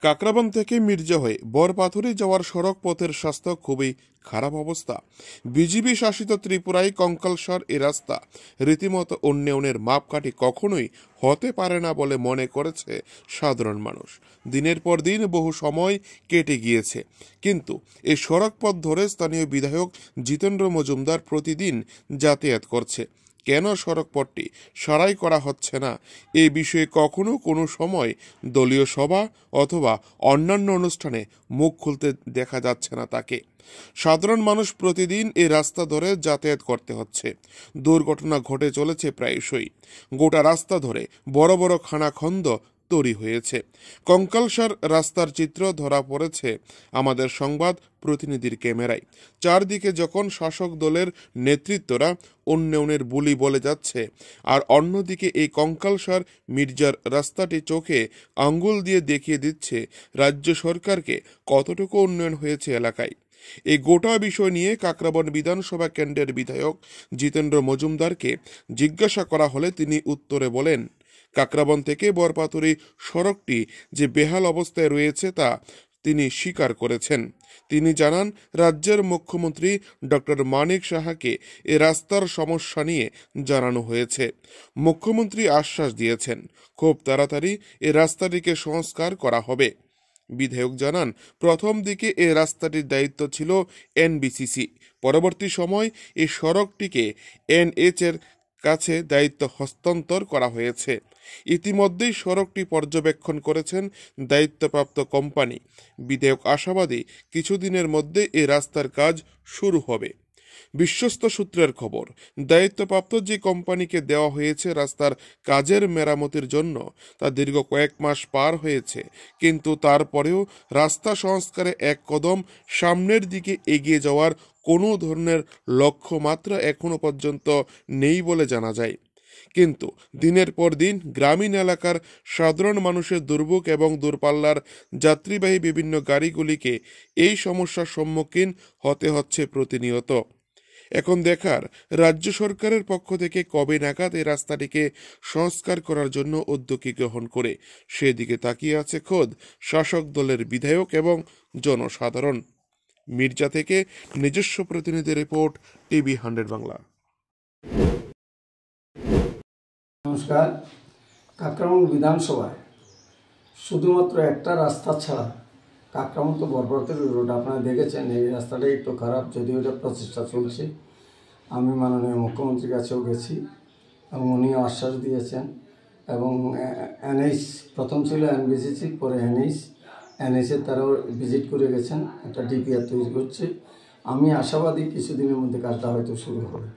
কাকরাবন থেকে মির্জা হয়ে বরপাথুরে যাওয়ার সড়ক পথের স্বাস্থ্য খুবই খারাপ অবস্থা। বিজিবি শাসিত ত্রিপুরায় কঙ্কালসার এ রাস্তা রীতিমতো উন্নয়নের মাপকাঠি কখনোই হতে পারে না বলে মনে করেছে সাধারণ মানুষ। দিনের পর দিন বহু সময় কেটে গিয়েছে, কিন্তু এই সড়ক পথ ধরে স্থানীয় বিধায়ক জিতেন্দ্র মজুমদার প্রতিদিন যাতায়াত করছে। কেন সড়ক পথটি সারাই করা হচ্ছে না, এই বিষয়ে কখনো কোনো সময় দলীয় সভা অথবা অন্যান্য অনুষ্ঠানে মুখ খুলতে দেখা যাচ্ছে না তাকে। সাধারণ মানুষ প্রতিদিন এই রাস্তা ধরে যাতায়াত করতে হচ্ছে। দুর্ঘটনা ঘটে চলেছে প্রায়শই। গোটা রাস্তা ধরে বড় বড় খানাখন্দ তৈরি হয়েছে। কঙ্কালসার রাস্তার চিত্র ধরা পড়েছে আমাদের সংবাদ প্রতিনিধির ক্যামেরায়। চারদিকে যখন শাসক দলের নেতৃত্বরা উন্নয়নের বুলি বলে যাচ্ছে, আর অন্যদিকে এই কঙ্কালসার মির্জার রাস্তাটি চোখে আঙ্গুল দিয়ে দেখিয়ে দিচ্ছে রাজ্য সরকারকে কতটুকু উন্নয়ন হয়েছে এলাকায়। এই গোটা বিষয় নিয়ে কাকরাবন বিধানসভা কেন্দ্রের বিধায়ক জিতেন্দ্র মজুমদারকে জিজ্ঞাসা করা হলে তিনি উত্তরে বলেন, কাকরাবন থেকে বরপাথুরি সড়কটি যে বেহাল অবস্থায় রয়েছে তা তিনি স্বীকার করেছেন। তিনি জানান, রাজ্যের মুখ্যমন্ত্রী ডক্টর মানিক সাহাকে এ রাস্তার সমস্যা নিয়ে জানানো হয়েছে। মুখ্যমন্ত্রী আশ্বাস দিয়েছেন খুব তাড়াতাড়ি এ রাস্তাটিকে সংস্কার করা হবে। বিধায়ক জানান, প্রথম দিকে এ রাস্তাটির দায়িত্ব ছিল এনবিসিসি, পরবর্তী সময় এই সড়কটিকে এনএইচ এর কাছে দায়িত্ব হস্তান্তর করা হয়েছে। ইতিমধ্যেই সড়কটি পর্যবেক্ষণ করেছেন দায়িত্বপ্রাপ্ত কোম্পানি। বিধায়ক আশাবাদী কিছুদিনের মধ্যে এই রাস্তার কাজ শুরু হবে। বিশ্বস্ত সূত্রের খবর, দায়িত্বপ্রাপ্ত যে কোম্পানিকে দেওয়া হয়েছে রাস্তার কাজের মেরামতির জন্য তা দীর্ঘ কয়েক মাস পার হয়েছে, কিন্তু তারপরেও রাস্তা সংস্কারে এক কদম সামনের দিকে এগিয়ে যাওয়ার কোনো ধরনের লক্ষ্যমাত্রা এখনো পর্যন্ত নেই বলে জানা যায়। কিন্তু দিনের পর দিন গ্রামীণ এলাকার সাধারণ মানুষের দুর্ভোগ এবং দূরপাল্লার যাত্রীবাহী বিভিন্ন গাড়িগুলিকে এই সমস্যার সম্মুখীন হতে হচ্ছে প্রতিনিয়ত। এখন দেখার রাজ্য সরকারের পক্ষ থেকে কবে নাগাদ এই রাস্তাটিকে সংস্কার করার জন্য উদ্যোগী গ্রহণ করে, সেদিকে তাকিয়ে আছে খোদ শাসক দলের বিধায়ক এবং জনসাধারণ। মির্জা থেকে নিজস্ব প্রতিনিধি রিপোর্ট, টিভি 100 বাংলা। নমস্কার। কাকরাবন বিধানসভায় শুধুমাত্র একটা রাস্তা ছাড়া কাকরাবন তো বরপাথুরি রোড আপনারা দেখেছেন, এই রাস্তাটাই একটু খারাপ, যদিও এটা প্রচেষ্টা চলছে। আমি মাননীয় মুখ্যমন্ত্রীর কাছেও গেছি এবং উনিও আশ্বাস দিয়েছেন। এবং এনএইচ প্রথম ছিল এনবিসিসি, পরে এনএইচের তারাও ভিজিট করে গেছেন, একটা ডিপিআর তৈরি করছে। আমি আশাবাদী কিছুদিনের মধ্যে কাজটা হয়তো শুরু হবে।